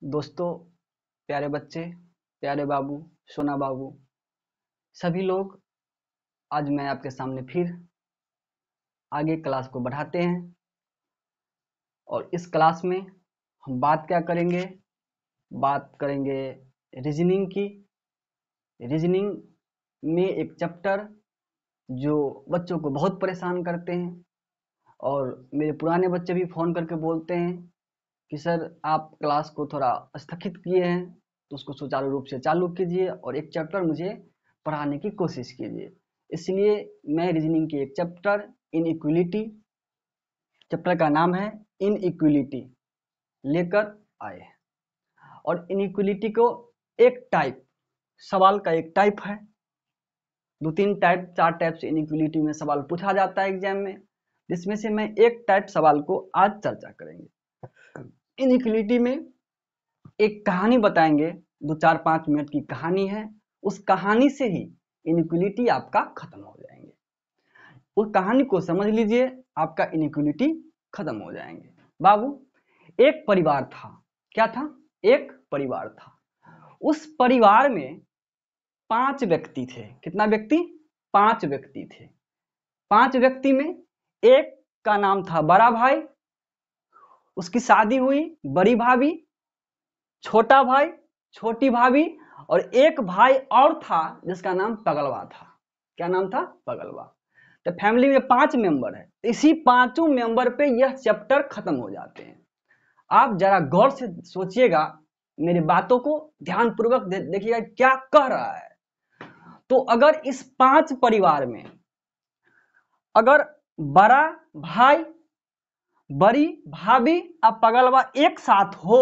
दोस्तों, प्यारे बच्चे, प्यारे बाबू, सोना बाबू, सभी लोग, आज मैं आपके सामने फिर आगे क्लास को बढ़ाते हैं। और इस क्लास में हम बात क्या करेंगे? बात करेंगे रीजनिंग की। रीजनिंग में एक चैप्टर जो बच्चों को बहुत परेशान करते हैं, और मेरे पुराने बच्चे भी फ़ोन करके बोलते हैं कि सर आप क्लास को थोड़ा स्थगित किए हैं, तो उसको सुचारू रूप से चालू कीजिए और एक चैप्टर मुझे पढ़ाने की कोशिश कीजिए। इसलिए मैं रीजनिंग के एक चैप्टर इनइक्वलिटी, चैप्टर का नाम है इनइक्वलिटी, लेकर आए। और इनइक्वलिटी को एक टाइप, सवाल का एक टाइप है, 2-3 टाइप 4 टाइप से इनइक्वलिटी में सवाल पूछा जाता है एग्जाम में, जिसमें से मैं एक टाइप सवाल को आज चर्चा करेंगे। इनइक्वलिटी में एक कहानी बताएंगे, 2-4-5 मिनट की कहानी है। उस कहानी से ही इनइक्वलिटी आपका खत्म हो जाएंगे। उस कहानी को समझ लीजिए, आपका इनइक्वलिटी खत्म हो जाएंगे। बाबू, एक परिवार था। क्या था? एक परिवार था। उस परिवार में 5 व्यक्ति थे। कितना व्यक्ति? 5 व्यक्ति थे। 5 व्यक्ति में एक का नाम था बड़ा भाई, उसकी शादी हुई बड़ी भाभी, छोटा भाई, छोटी भाभी, और एक भाई और था जिसका नाम पगलवा था। क्या नाम था? पगलवा। तो फैमिली में 5 मेंबर है। इसी 5 मेंबर पे यह चैप्टर खत्म हो जाते हैं। आप जरा गौर से सोचिएगा, मेरी बातों को ध्यानपूर्वक देखिएगा क्या कह रहा है। तो अगर इस 5 परिवार में अगर बड़ा भाई, बड़ी भाभी और पगलवा एक साथ हो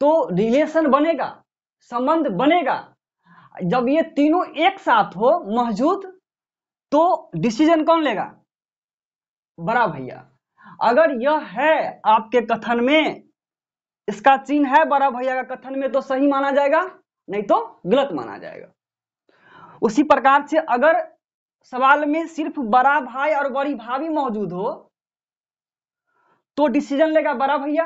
तो रिलेशन बनेगा, संबंध बनेगा। जब ये तीनों एक साथ हो मौजूद, तो डिसीजन कौन लेगा? बड़ा भैया। अगर यह है आपके कथन में, इसका चिन्ह है बड़ा भैया का कथन में, तो सही माना जाएगा, नहीं तो गलत माना जाएगा। उसी प्रकार से अगर सवाल में सिर्फ बड़ा भाई और बड़ी भाभी मौजूद हो तो डिसीजन लेगा बड़ा भैया।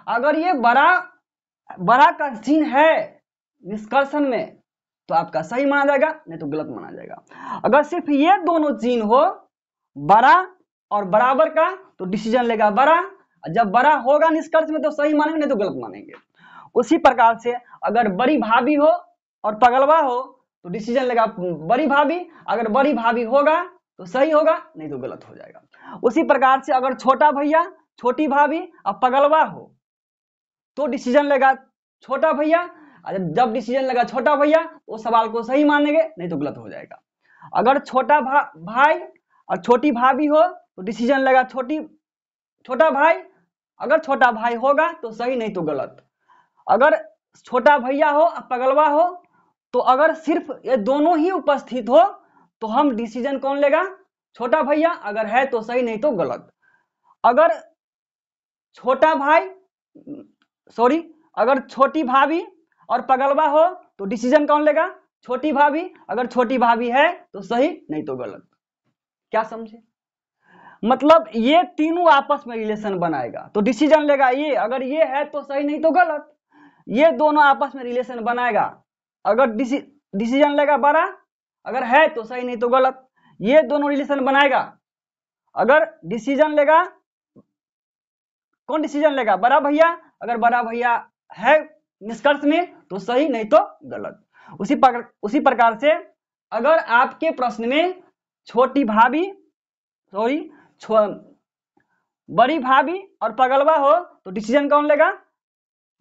अगर ये बड़ा का चिन्ह है निष्कर्षण में, तो आपका सही माना जाएगा, नहीं तो गलत माना जाएगा। अगर सिर्फ ये दोनों चिन्ह हो, बड़ा और बराबर का, तो डिसीजन लेगा बड़ा। जब बड़ा होगा निष्कर्ष में तो सही मानेंगे, नहीं तो गलत मानेंगे। उसी प्रकार से अगर बड़ी भाभी हो और पगलवा हो तो डिसीजन लेगा बड़ी भाभी। अगर बड़ी भाभी होगा तो सही होगा, नहीं तो गलत हो जाएगा। उसी प्रकार से अगर छोटा भैया, छोटी भाभी और पगलवा हो तो डिसीजन लेगा छोटा भैया। जब डिसीजन लेगा छोटा भैया तो सवाल को सही मानेंगे, नहीं तो गलत हो जाएगा। अगर छोटा भाई और छोटी भाभी हो तो डिसीजन लेगा छोटा भाई। अगर छोटा भाई होगा तो सही, नहीं तो गलत। अगर छोटा भैया हो और पगलवा हो, तो अगर सिर्फ ये दोनों ही उपस्थित हो तो हम डिसीजन कौन लेगा? छोटा भैया। अगर है तो सही, नहीं तो गलत। अगर छोटा भाई, सॉरी, अगर छोटी भाभी और पगलवा हो तो डिसीजन कौन लेगा? छोटी भाभी। अगर छोटी भाभी है तो सही, नहीं तो गलत। क्या समझे? मतलब ये तीनों आपस में रिलेशन बनाएगा तो डिसीजन लेगा ये। अगर ये है तो सही, नहीं तो गलत। ये दोनों आपस में रिलेशन बनाएगा, अगर डिसीजन लेगा बड़ा। अगर है तो सही, नहीं तो गलत। ये दोनों रिलेशन बनाएगा, अगर डिसीजन लेगा, कौन डिसीजन लेगा? बड़ा भैया। अगर बड़ा भैया है निष्कर्ष में तो सही, नहीं तो गलत। उसी प्रकार से अगर आपके प्रश्न में छोटी भाभी, सॉरी, बड़ी भाभी और पगलवा हो तो डिसीजन कौन लेगा?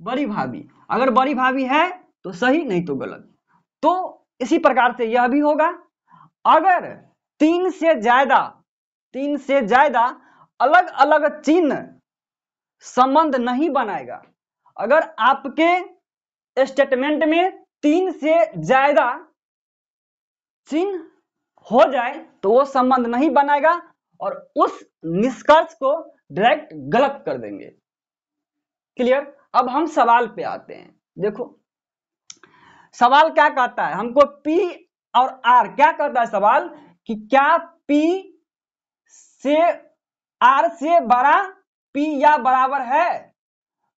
बड़ी भाभी। अगर बड़ी भाभी है तो सही, नहीं तो गलत। तो इसी प्रकार से यह भी होगा। अगर 3 से ज्यादा अलग अलग चिन्ह संबंध नहीं बनाएगा, अगर आपके स्टेटमेंट में 3 से ज्यादा चिन्ह हो जाए तो वो संबंध नहीं बनाएगा और उस निष्कर्ष को डायरेक्ट गलत कर देंगे। क्लियर? अब हम सवाल पे आते हैं। देखो सवाल क्या कहता है हमको, P और R क्या कहता है सवाल, कि क्या P से R से बड़ा P या बराबर है?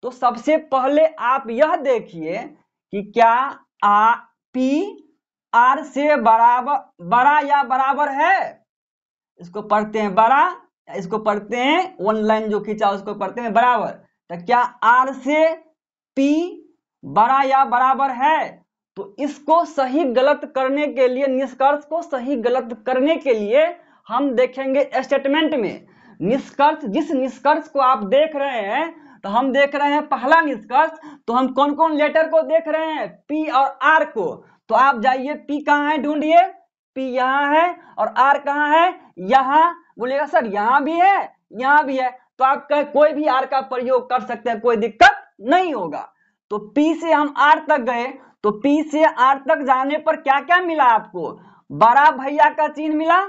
तो सबसे पहले आप यह देखिए कि क्या पी आर से बड़ा या बराबर है। इसको पढ़ते हैं बड़ा, इसको पढ़ते हैं वन लाइन जो खींचा उसको पढ़ते हैं बराबर। तो क्या आर से पी बड़ा या बराबर है। तो इसको सही गलत करने के लिए, निष्कर्ष को सही गलत करने के लिए हम देखेंगे स्टेटमेंट में निष्कर्ष। जिस निष्कर्ष को आप देख रहे हैं, तो हम देख रहे हैं पहला निष्कर्ष, तो हम कौन कौन लेटर को देख रहे हैं, पी और आर को। तो आप जाइए, पी कहाँ है ढूंढिए, पी यहाँ है, और आर कहाँ है, यहाँ। बोलेगा सर यहाँ भी है, यहाँ भी है, तो आप कोई भी आर का प्रयोग कर सकते हैं, कोई दिक्कत नहीं होगा। तो पी से हम आर तक गए, तो पी से आर तक जाने पर क्या क्या मिला आपको, बड़ा भैया का चिन्ह मिला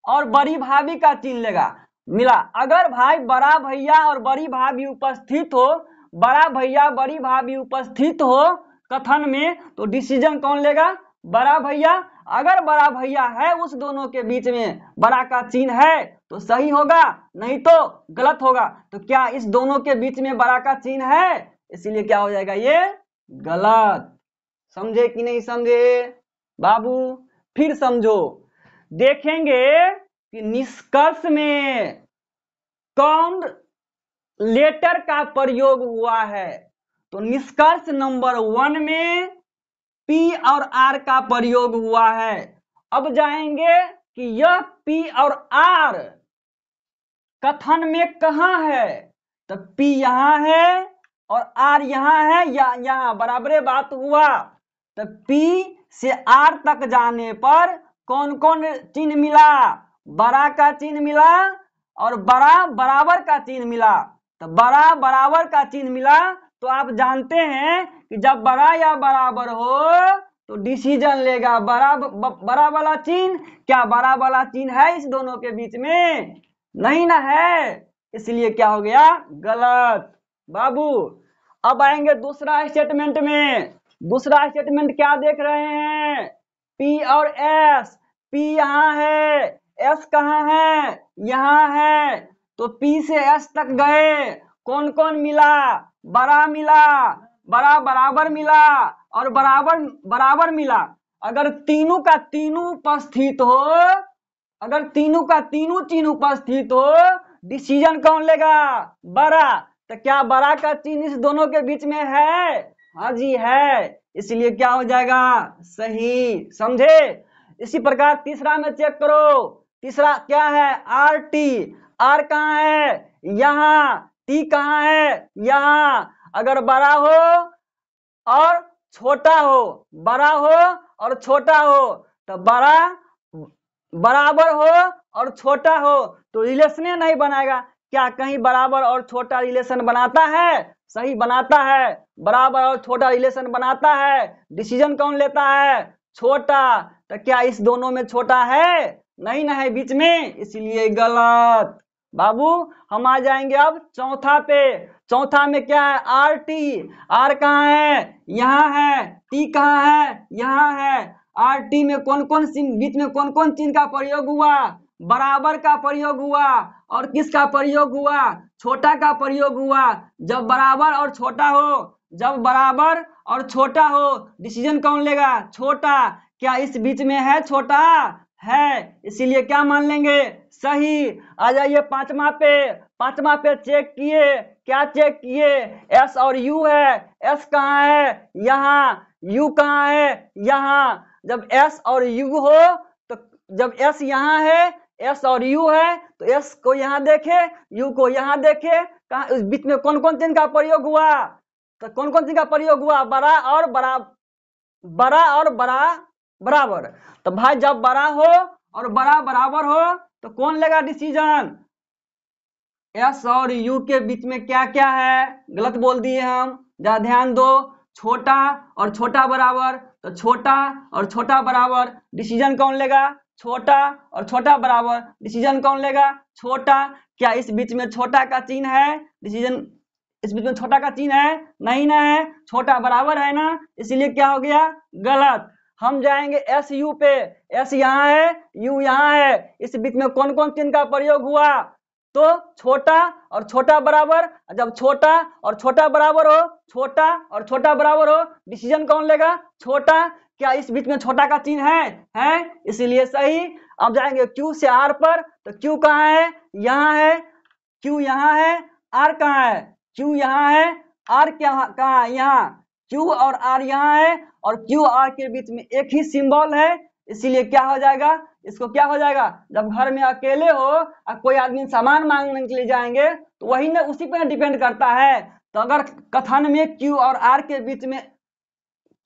और बड़ी भाभी का चिन्ह मिला। अगर भाई बड़ा भैया और बड़ी भाभी उपस्थित हो, बड़ा भैया बड़ी भाभी उपस्थित हो कथन में, तो डिसीजन कौन लेगा, बड़ा भैया। अगर बड़ा भैया है उस दोनों के बीच में, बड़ा का चिन्ह है तो सही होगा, नहीं तो गलत होगा। तो क्या इस दोनों के बीच में बड़ा का चिन्ह है, इसीलिए क्या हो जाएगा, ये गलत। समझे कि नहीं समझे बाबू, फिर समझो। देखेंगे कि निष्कर्ष में कौन लेटर का प्रयोग हुआ है। तो निष्कर्ष नंबर 1 में पी और आर का प्रयोग हुआ है। अब जाएंगे कि यह पी और आर कथन में कहां है। तो पी यहां है और आर यहां है, या यहां बराबर बात हुआ। तो पी से आर तक जाने पर कौन कौन चिन्ह मिला, बड़ा का चिन्ह मिला और बड़ा बराबर का चिन्ह मिला। तो बड़ा बराबर का चिन्ह मिला, तो आप जानते हैं कि जब बड़ा या बराबर हो तो डिसीजन लेगा बड़ा वाला चिन्ह। क्या बड़ा वाला चिन्ह है इस दोनों के बीच में, नहीं ना है, इसलिए क्या हो गया, गलत बाबू। अब आएंगे दूसरा स्टेटमेंट में। दूसरा स्टेटमेंट क्या देख रहे हैं, पी और एस। पी यहाँ है, एस कहाँ है, यहाँ है। तो पी से एस तक गए, कौन कौन मिला, बड़ा मिला, बड़ा बराबर मिला और बराबर बराबर मिला। अगर तीनों का तीनों उपस्थित हो, अगर तीनों का तीनों चिन्ह उपस्थित हो, डिसीजन कौन लेगा, बड़ा। तो क्या बड़ा का चिन्ह इस दोनों के बीच में है, हाँ जी है, इसलिए क्या हो जाएगा, सही। समझे। इसी प्रकार तीसरा में चेक करो। तीसरा क्या है, आर टी। आर कहाँ है, यहाँ। टी कहाँ है, यहाँ। अगर बड़ा हो और छोटा हो, बड़ा हो और छोटा हो, तो बड़ा बराबर हो और छोटा हो तो रिलेशन नहीं बनाएगा। क्या कहीं बराबर और छोटा रिलेशन बनाता है, सही बनाता है, बराबर और छोटा रिलेशन बनाता है। डिसीजन कौन लेता है, छोटा। तो क्या इस दोनों में छोटा है, नहीं ना है बीच में, इसलिए गलत बाबू। हम आ जाएंगे अब चौथा पे। चौथा में क्या है, आर टी। आर कहाँ है, यहाँ है। टी कहाँ है, यहाँ है। आर टी में कौन कौन बीच में कौन कौन चिन्ह का प्रयोग हुआ, बराबर का प्रयोग हुआ और किसका प्रयोग हुआ, छोटा का प्रयोग हुआ। जब बराबर और छोटा हो, जब बराबर और छोटा हो, डिसीजन कौन लेगा, छोटा। क्या इस बीच में है छोटा, है, इसीलिए क्या मान लेंगे, सही। आ जाइए पांचवा पे। पांचवा पे चेक किए, क्या चेक किए, एस और यू है। एस कहाँ है, यहाँ। यू कहाँ है, यहाँ। जब एस और यू हो, तो जब एस यहाँ है, एस और यू है, तो एस को यहाँ देखे, यू को यहाँ देखे। कहा इस बीच में कौन कौन चिन्ह का प्रयोग हुआ, तो कौन कौन चिन्ह का प्रयोग हुआ, बड़ा और बड़ा, बड़ा और बड़ा बराबर। तो भाई जब बड़ा हो और बड़ा बराबर हो तो कौन लेगा डिसीजन, एस और यू के बीच में क्या क्या है, गलत बोल दिए हम, जरा ध्यान दो। छोटा और छोटा बराबर, तो छोटा और छोटा बराबर, डिसीजन कौन लेगा, छोटा और छोटा बराबर, डिसीजन कौन लेगा, छोटा। क्या इस बीच में छोटा का चिन्ह है, डिसीजन इस बीच में छोटा का चिन्ह है, नहीं ना है, छोटा बराबर है ना, इसीलिए क्या हो गया, गलत। हम जाएंगे एस यू पे। एस यहाँ है, यू यहाँ है, इस बीच में कौन कौन चिन्ह का प्रयोग हुआ, तो छोटा और छोटा बराबर, जब छोटा और छोटा बराबर हो, छोटा और छोटा बराबर हो, डिसीजन कौन लेगा? छोटा। क्या इस बीच में छोटा का चिन्ह है, इसीलिए सही। अब जाएंगे Q से R पर, तो Q कहाँ है? यहाँ है। Q यहाँ है, R कहाँ है? Q यहाँ है, R कहाँ है? यहाँ। Q और R यहाँ है, और Q R के बीच में एक ही सिंबल है, इसीलिए क्या हो जाएगा? इसको क्या हो जाएगा? जब घर में अकेले हो और कोई आदमी सामान मांगने के लिए जाएंगे, तो वही ना उसी पर डिपेंड करता है। तो अगर कथन में Q और R के बीच में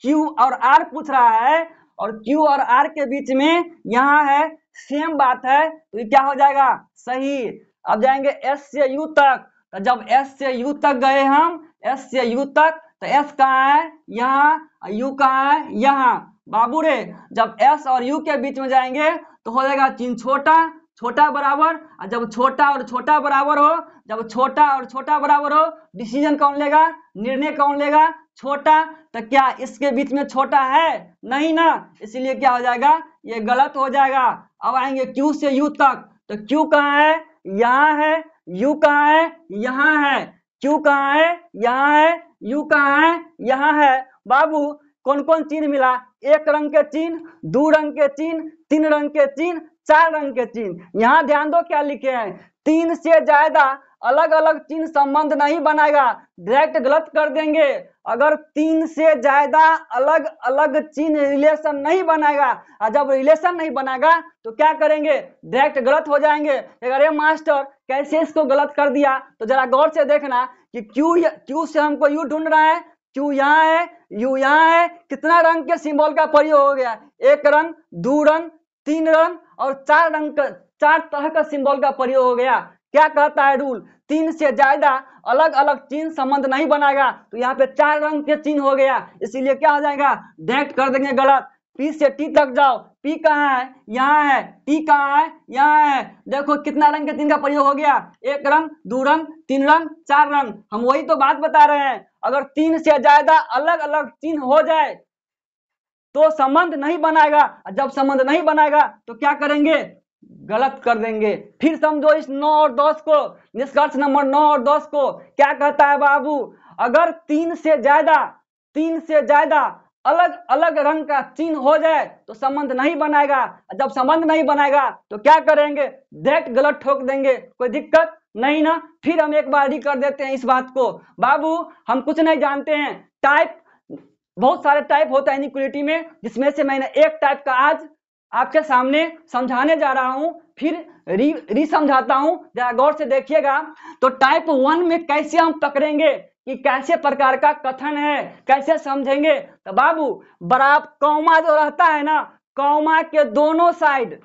Q और R पूछ रहा है, और Q और R के बीच में यहाँ है, सेम बात है, तो ये क्या हो जाएगा? सही। अब जाएंगे S से U तक, तो जब S से U तक गए हम, S से U तक, तो S कहाँ है? यहाँ। U कहाँ है? यहाँ। बाबू रे, जब S और U के बीच में जाएंगे तो हो जाएगा चिन्ह छोटा, छोटा बराबर, और जब छोटा और छोटा बराबर हो, जब छोटा और छोटा बराबर हो, डिसीजन कौन लेगा? निर्णय कौन लेगा? छोटा। तो क्या इसके बीच में छोटा है? नहीं ना, इसलिए क्या हो जाएगा? ये गलत हो जाएगा। अब आएंगे Q से U तक, तो Q कहाँ है? यहाँ है। U कहाँ है? यहाँ है। Q कहाँ है? यहाँ है। U कहाँ है? यहाँ है। बाबू, कौन कौन चिन्ह मिला? एक रंग के चिन्ह, दो रंग के चिन्ह, तीन रंग के चिन्ह, चार रंग के चिन्ह। यहाँ ध्यान दो क्या लिखे हैं, तीन से ज्यादा अलग अलग चिन्ह संबंध नहीं बनाएगा, डायरेक्ट गलत कर देंगे। अगर तीन से ज्यादा अलग अलग चिन्ह रिलेशन नहीं बनाएगा, और जब रिलेशन नहीं बनाएगा तो क्या करेंगे? डायरेक्ट गलत हो जाएंगे। अरे मास्टर कैसे इसको गलत कर दिया? तो जरा गौर से देखना कि क्यू से हमको यू ढूंढ रहा है, क्यू यहाँ है, यू यहाँ है, कितना रंग के सिंबल का प्रयोग हो गया? एक रंग, दो रंग, तीन रंग और चार रंग का, चार तरह का सिंबल का प्रयोग हो गया। क्या कहता है रूल? तीन से ज्यादा अलग अलग चिन्ह संबंध नहीं बनाएगा, तो यहाँ पे चार रंग के चिन्ह हो गया, इसीलिए क्या हो जाएगा? डायरेक्ट कर देंगे गलत। P से T तक जाओ, P कहाँ है? यहाँ है। T कहाँ है? यहाँ है। देखो कितना रंग के चिन्ह का प्रयोग हो गया, एक रंग, दो रंग, तीन रंग, चार रंग। हम वही तो बात बता रहे हैं, अगर तीन से ज्यादा अलग अलग चिन्ह हो जाए तो संबंध नहीं बनाएगा, जब संबंध नहीं बनाएगा तो क्या करेंगे? गलत कर देंगे। फिर समझो इस 9 और 10 को, निष्कर्ष नंबर 9 और 10 को। क्या कहता है बाबू? अगर तीन से ज्यादा अलग अलग रंग का चिन्ह हो जाए तो संबंध नहीं बनाएगा, जब संबंध नहीं बनाएगा तो क्या करेंगे? डायरेक्ट गलत ठोक देंगे, कोई दिक्कत नहीं ना। फिर हम एक बार ही कर देते हैं इस बात को। बाबू, हम कुछ नहीं जानते हैं, टाइप बहुत सारे टाइप होता है इनइक्वालिटी में, जिसमें से मैंने एक टाइप का आज आपके सामने समझाने जा रहा हूं, फिर री समझाता हूं, जरा गौर से देखिएगा। तो टाइप 1 में कैसे हम पकड़ेंगे कि कैसे प्रकार का कथन है, कैसे समझेंगे? तो बाबू, बराबर कॉमा जो रहता है ना, कॉमा के दोनों साइड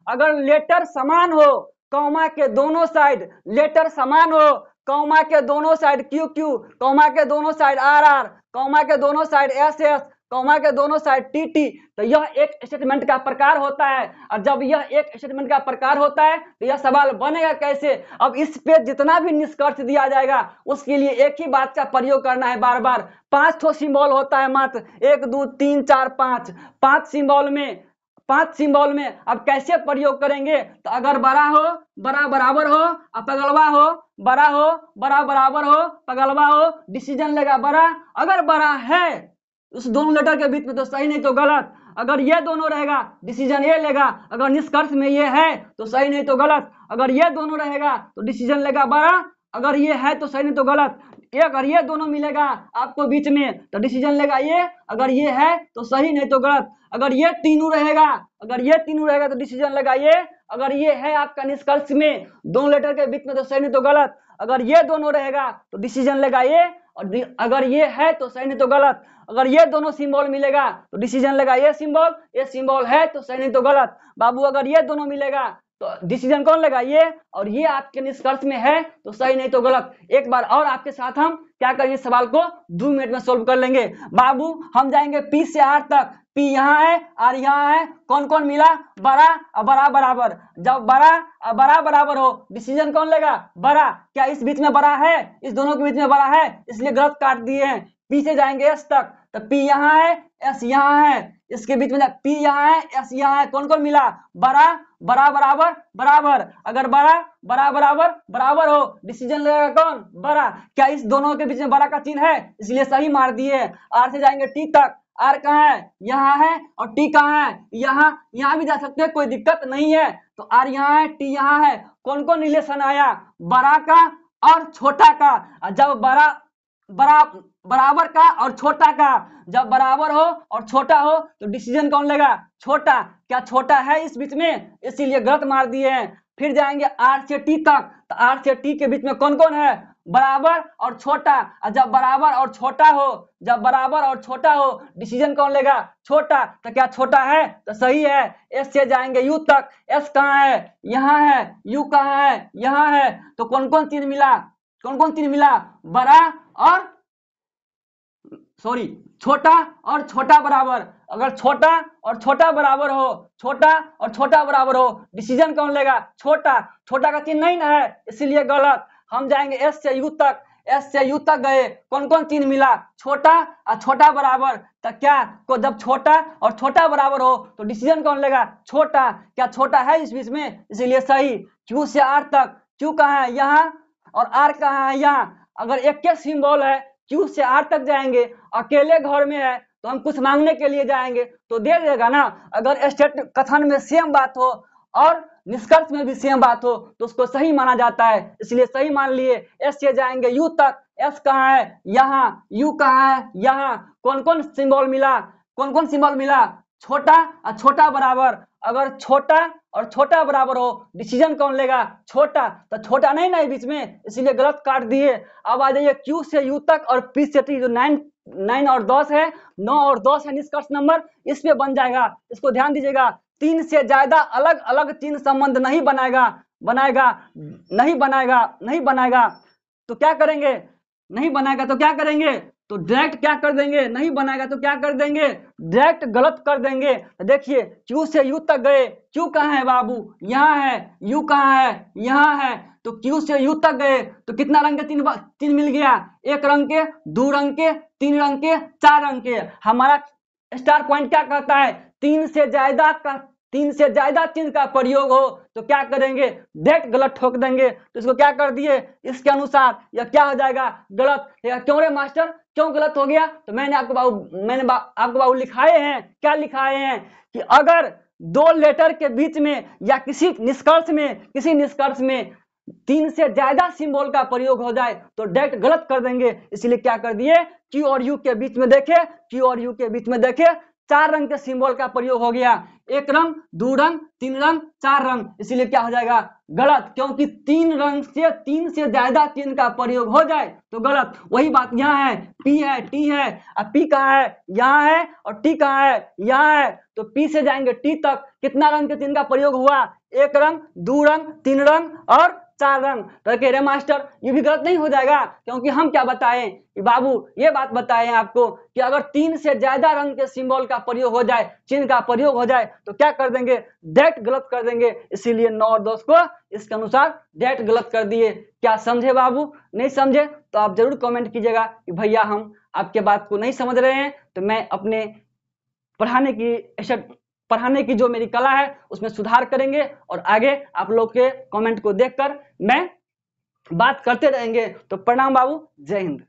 अगर लेटर समान हो, कॉमा के दोनों साइड लेटर समान हो, कॉमा के दोनों साइड क्यू क्यू, कॉमा के दोनों साइड आर आर, कॉमा के दोनों साइड एस एस, कॉमा के दोनों साइड टी टी, तो यह एक स्टेटमेंट का प्रकार होता है। और जब यह एक स्टेटमेंट का प्रकार होता है तो यह सवाल बनेगा कैसे? अब इस पे जितना भी निष्कर्ष दिया जाएगा उसके लिए एक ही बात का प्रयोग करना है बार बार। 5 ठो सिंबल होता है मात्र, 1 2 3 4 5, 5 सिंबल में अब कैसे प्रयोग करेंगे? तो अगर बड़ा हो, बड़ा बराबर हो, और पगलवा हो, बड़ा हो, बड़ा बराबर हो, पगलवा हो, डिसीजन लेगा बड़ा। अगर बड़ा है उस दोनों लेटर के बीच में तो सही, नहीं तो गलत। अगर ये दोनों रहेगा डिसीजन ये लेगा, अगर निष्कर्ष में ये है तो सही, नहीं तो गलत। अगर ये दोनों रहेगा तो डिसीजन लेगा बड़ा, अगर ये है तो सही, नहीं तो गलत। अगर ये दोनों मिलेगा आपको बीच में तो डिसीजन लेगा ये, अगर ये है तो सही, नहीं तो गलत। अगर ये तीनों रहेगा तो डिसीजन लेगा ये, अगर ये है आपका निष्कर्ष में दोनों लेटर के बीच में तो सही, नहीं तो गलत। अगर ये दोनों रहेगा तो डिसीजन लेगा ये, और अगर ये है तो सही, नहीं तो गलत। अगर ये दोनों सिंबल मिलेगा तो डिसीजन लेगा ये सिंबल है तो सही, नहीं तो गलत। बाबू, अगर ये दोनों मिलेगा तो डिसीजन कौन लेगा? ये, और ये आपके निष्कर्ष में है तो सही, नहीं तो गलत। एक बार और आपके साथ हम क्या करेंगे, सवाल को 2 मिनट में सोल्व कर लेंगे। बाबू, हम जाएंगे P से R तक, P यहाँ है, R यहाँ है, कौन कौन मिला? बड़ा और बड़ा बराबर। जब बड़ा और बड़ा बराबर हो, डिसीजन कौन लेगा? बड़ा। क्या इस बीच में बड़ा है? इस दोनों के बीच में बड़ा है, इसलिए गलत काट दिए हैं। P से जाएंगे S तक, तो P यहाँ है, एस यहाँ है, इसके बीच में पी यहाँ है, एस यहाँ है, कौन कौन मिला, बड़ा बड़ा बराबर बराबर, अगर बड़ा बड़ा बराबर बराबर हो डिसीजन लेगा कौन, बड़ा। क्या इस दोनों के बीच में बड़ा का चिन्ह है, इसलिए सही मार दिए। आर से जाएंगे टी तक, आर कहाँ है, यहाँ है, और टी कहाँ है, यहाँ, यहाँ भी जा सकते हैं, कोई दिक्कत नहीं है। तो आर यहाँ है, टी यहाँ है, कौन कौन रिलेशन आया, बड़ा का और छोटा का। जब बड़ा बड़ा बराबर का और छोटा का, जब बराबर हो और छोटा हो तो डिसीजन कौन लेगा, छोटा। क्या छोटा है इस बीच में, इसीलिए गलत मार दिए हैं। फिर जाएंगे आर से टी तक, तो आर से टी के बीच में कौन कौन है, बराबर और छोटा। जब बराबर और छोटा हो, जब बराबर और छोटा हो डिसीजन कौन लेगा, छोटा। तो क्या छोटा है, तो सही है। एस से जाएंगे यू तक, एस कहाँ है, यहाँ है, यू कहाँ है, यहाँ है। तो कौन कौन चिन्ह मिला, कौन कौन चिन्ह मिला, बड़ा और छोटा और छोटा बराबर। अगर छोटा और छोटा बराबर हो, छोटा और छोटा बराबर हो डिसीजन कौन लेगा, छोटा। छोटा का चिन्ह नहीं ना है, इसीलिए गलत। हम जाएंगे एस से यू तक, एस से यू तक गए, कौन कौन चिन्ह मिला, छोटा और छोटा बराबर। तो क्या को जब छोटा और छोटा बराबर हो तो डिसीजन कौन लेगा, छोटा। क्या छोटा है इस बीच में, इसीलिए सही। क्यू से आर तक, क्यू कहाँ है, यहाँ, और आर कहाँ है, यहाँ। अगर एक के सिंबल है, क्यू से आर तक जाएंगे, अकेले घर में है तो हम कुछ मांगने के लिए जाएंगे तो दे देगा ना। अगर स्टेट कथन में सेम बात हो और निष्कर्ष में भी सेम बात हो तो उसको सही माना जाता है, इसलिए सही मान लिए। एस से जाएंगे यू तक, एस कहाँ है, यहाँ, यू कहाँ है, यहाँ। कौन कौन सिंबल मिला, कौन कौन सिंबल मिला, छोटा और छोटा बराबर। अगर छोटा और छोटा बराबर हो डिसीजन कौन लेगा, छोटा। तो छोटा नहीं ना बीच में, इसीलिए गलत काट दिए। अब आ जाइए क्यू से यू तक और पी से टी, जो 9 और 10 है, 9 और 10 है निष्कर्ष नंबर, इस पे बन जाएगा। इसको ध्यान दीजिएगा, 3 से ज्यादा अलग अलग चिन्ह संबंध नहीं बनाएगा, नहीं बनाएगा। तो क्या करेंगे, नहीं बनाएगा तो क्या करेंगे, तो डायरेक्ट क्या कर देंगे, नहीं बनाएगा तो क्या कर देंगे, डायरेक्ट गलत कर देंगे। देखिए क्यू से यू तक गए, क्यू कहाँ है बाबू, यहाँ है, यू कहाँ है, यहाँ है। तो क्यू से यू तक गए तो कितना रंग के तीन मिल गया, एक रंग के, दो रंग के, तीन रंग के, चार रंग के। हमारा स्टार पॉइंट क्या कहता है, तीन से ज्यादा चिन्ह का प्रयोग हो तो क्या करेंगे, डायरेक्ट गलत ठोक देंगे। तो इसको क्या कर दिए, इसके अनुसार यह क्या हो जाएगा, गलत। क्यों रे मास्टर, क्यों गलत हो गया, तो मैंने आपको बाबू लिखाए हैं, क्या लिखाए हैं कि अगर दो लेटर के बीच में या किसी निष्कर्ष में 3 से ज्यादा सिंबल का प्रयोग हो जाए तो डायरेक्ट गलत कर देंगे। इसलिए क्या कर दिए, क्यू और यू के बीच में देखे 4 रंग के सिंबल का प्रयोग हो गया, एक रंग, दो रंग, तीन रंग, चार रंग। इसीलिए क्या हो जाएगा, गलत। क्योंकि 3 से ज्यादा चिन्ह का प्रयोग हो जाए तो गलत। वही बात यहाँ है, पी है, टी है, अब पी कहाँ है, यहाँ है, और टी कहाँ है, यहाँ है। तो पी से जाएंगे टी तक, कितना रंग के चिन्ह का प्रयोग हुआ, एक रंग, दो रंग, तीन रंग और चार रंग। तो कह रहे मास्टर ये भी गलत नहीं हो जाएगा, क्योंकि हम क्या बताएं बाबू, ये बात बताएं आपको कि अगर 3 से ज्यादा रंग के सिंबल का प्रयोग हो जाए, चिन्ह का प्रयोग हो जाए तो क्या कर देंगे, डायरेक्ट गलत कर देंगे। इसीलिए 9 और 10 को इसके अनुसार डायरेक्ट गलत कर दिए। क्या समझे बाबू, नहीं समझे तो आप जरूर कमेंट कीजिएगा कि भैया हम आपके बात को नहीं समझ रहे हैं, तो मैं अपने पढ़ाने की जो मेरी कला है उसमें सुधार करेंगे और आगे आप लोग के कमेंट को देखकर मैं बात करते रहेंगे। तो प्रणाम बाबू, जय हिंद।